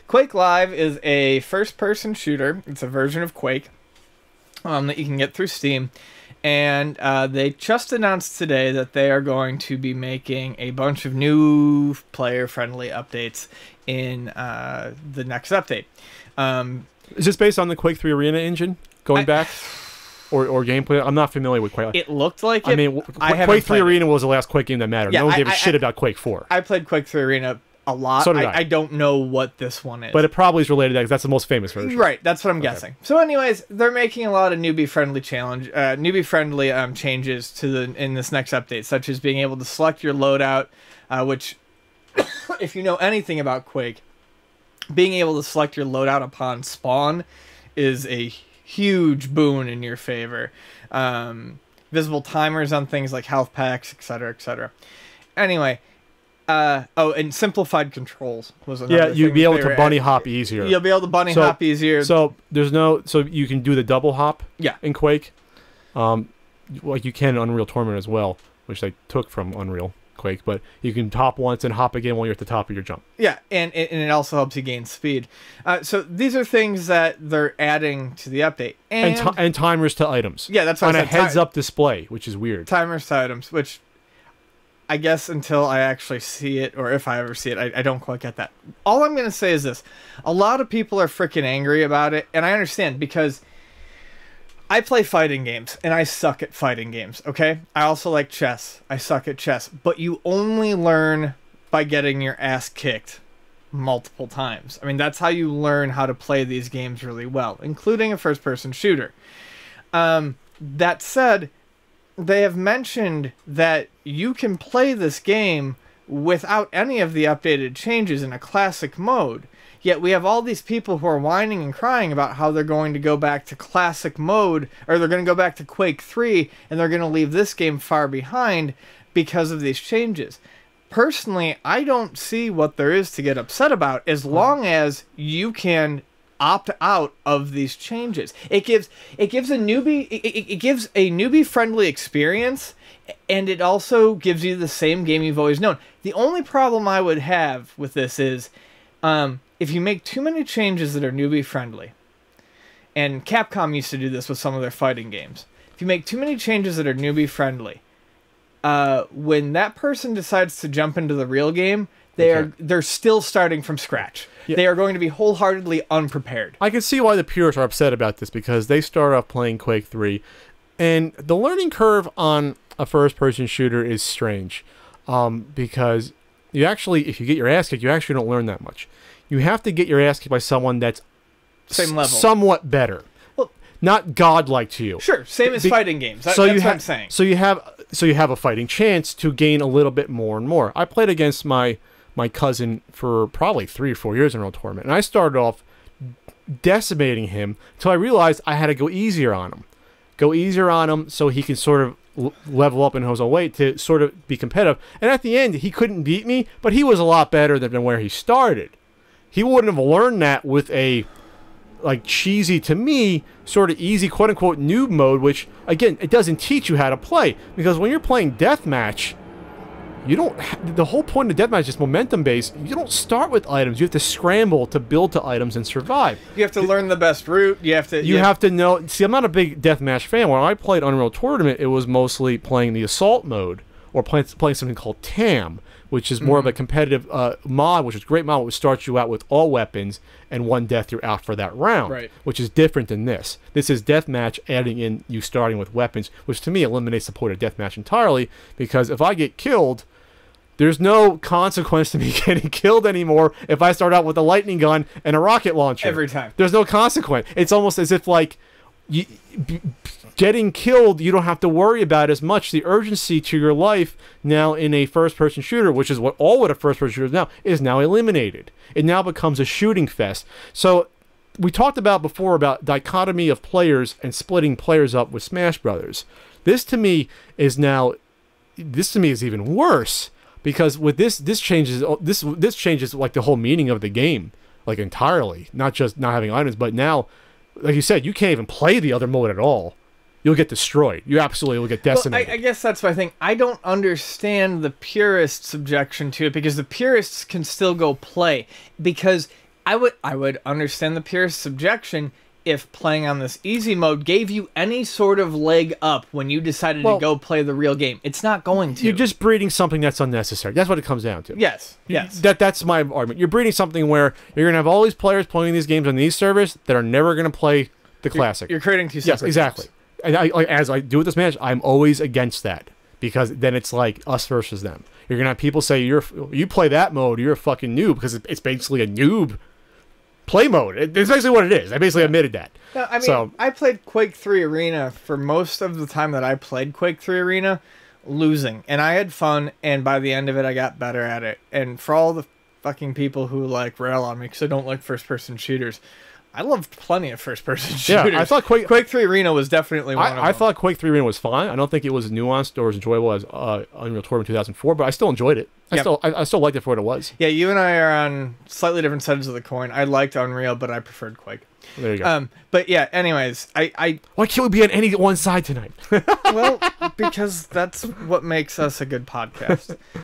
Quake Live is a first-person shooter. It's a version of Quake that you can get through Steam. And they just announced today that they are going to be making a bunch of new player-friendly updates in the next update. Is this based on the Quake 3 Arena engine going back? Or gameplay? I'm not familiar with Quake. It looked like it. I mean, Quake 3 Arena was the last Quake game that mattered. No one gave a shit about Quake 4. I played Quake 3 Arena a lot. So did I. I don't know what this one is. But it probably is related to that because that's the most famous version. Right, that's what I'm guessing. So anyways, they're making a lot of newbie-friendly changes to in this next update, such as being able to select your loadout, which, if you know anything about Quake, being able to select your loadout upon spawn is a huge boon in your favor. Visible timers on things like health packs, etc., etc. Anyway, and simplified controls was another thing. Yeah, you'd be able to bunny hop easier. You'll be able to bunny hop easier. So so you can do the double hop. Yeah. In Quake, like you can in Unreal Tournament as well, which they took from Unreal Quake, but you can hop once and hop again while you're at the top of your jump. Yeah, and it also helps you gain speed. So these are things that they're adding to the update. And timers to items. Yeah, that's what I said. On a heads-up display, which is weird. Timers to items, which I guess until I actually see it, or if I ever see it, I don't quite get that. All I'm going to say is this. A lot of people are freaking angry about it, and I understand, because I play fighting games, and I suck at fighting games, okay? I also like chess. I suck at chess. But you only learn by getting your ass kicked multiple times. I mean, that's how you learn how to play these games really well, including a first-person shooter. That said, they have mentioned that you can play this game without any of the updated changes in a classic mode. Yet we have all these people who are whining and crying about how they're going to go back to classic mode, or they're going to go back to Quake 3, and they're going to leave this game far behind because of these changes. Personally, I don't see what there is to get upset about, as long as you can opt out of these changes. It gives a newbie friendly experience, and it also gives you the same game you've always known. The only problem I would have with this is if you make too many changes that are newbie friendly, and Capcom used to do this with some of their fighting games. If you make too many changes that are newbie friendly, when that person decides to jump into the real game, they're still starting from scratch. Yeah. They are going to be wholeheartedly unprepared. I can see why the purists are upset about this, because they start off playing Quake 3, and the learning curve on a first-person shooter is strange, because you actually, if you get your ass kicked, you actually don't learn that much. You have to get your ass kicked by someone that's same level, somewhat better, well, not godlike to you. Sure, same as fighting games. That's what I'm saying. So you have a fighting chance to gain a little bit more and more. I played against my cousin for probably 3 or 4 years in a real tournament, and I started off decimating him until I realized I had to go easier on him, so he can sort of level up in his own way to sort of be competitive. And at the end, he couldn't beat me, but he was a lot better than where he started. He wouldn't have learned that with a, like, cheesy, to me, sort of easy, quote-unquote, noob mode, which, again, it doesn't teach you how to play. Because when you're playing deathmatch, you don't... The whole point of deathmatch is momentum-based. You don't start with items. You have to scramble to build to items and survive. You have to learn the best route. You have to know... See, I'm not a big deathmatch fan. When I played Unreal Tournament, it was mostly playing the assault mode, or playing something called TAM, which is more of a competitive mod, which is a great mod, which starts you out with all weapons, and 1 death, you're out for that round, right, which is different than this. This is deathmatch, adding in you starting with weapons, which to me eliminates the point of deathmatch entirely, because if I get killed, there's no consequence to me getting killed anymore if I start out with a lightning gun and a rocket launcher. Every time. There's no consequence. It's almost as if, like, getting killed, you don't have to worry about as much. The urgency to your life now in a first-person shooter, which is what a first-person shooter is now eliminated. It now becomes a shooting fest. So we talked about before about dichotomy of players and splitting players up with Smash Brothers. This to me is even worse, because with this changes like the whole meaning of the game, like, entirely. Not just not having items, but now, like you said, you can't even play the other mode at all. You'll get destroyed. You absolutely will get decimated. Well, I guess that's my thing. I don't understand the purists' objection to it, because the purists can still go play. Because I would understand the purest objection if playing on this easy mode gave you any sort of leg up when you decided to go play the real game. It's not going to. You're just breeding something that's unnecessary. That's what it comes down to. Yes. Yes. That's my argument. You're breeding something where you're going to have all these players playing these games on these servers that are never going to play the classic. You're creating two separate exactly. games. And as I do with this match, I'm always against that because then it's like us versus them. You're going to have people say you play that mode, you're a fucking noob because it's basically a noob play mode. It's basically what it is. I basically admitted that. No, I mean, I played Quake 3 Arena for most of the time that I played Quake 3 Arena, losing. And I had fun, and by the end of it, I got better at it. And for all the fucking people who, like, rail on me because I don't like first-person shooters, I loved plenty of first-person shooters. Yeah, I thought Quake 3 Arena was definitely one of them. I thought Quake 3 Arena was fine. I don't think it was nuanced or as enjoyable as Unreal Tournament 2004, but I still enjoyed it. I still liked it for what it was. Yeah, you and I are on slightly different sides of the coin. I liked Unreal, but I preferred Quake. There you go. But yeah, anyways, I why can't we be on any one side tonight? well, because that's what makes us a good podcast.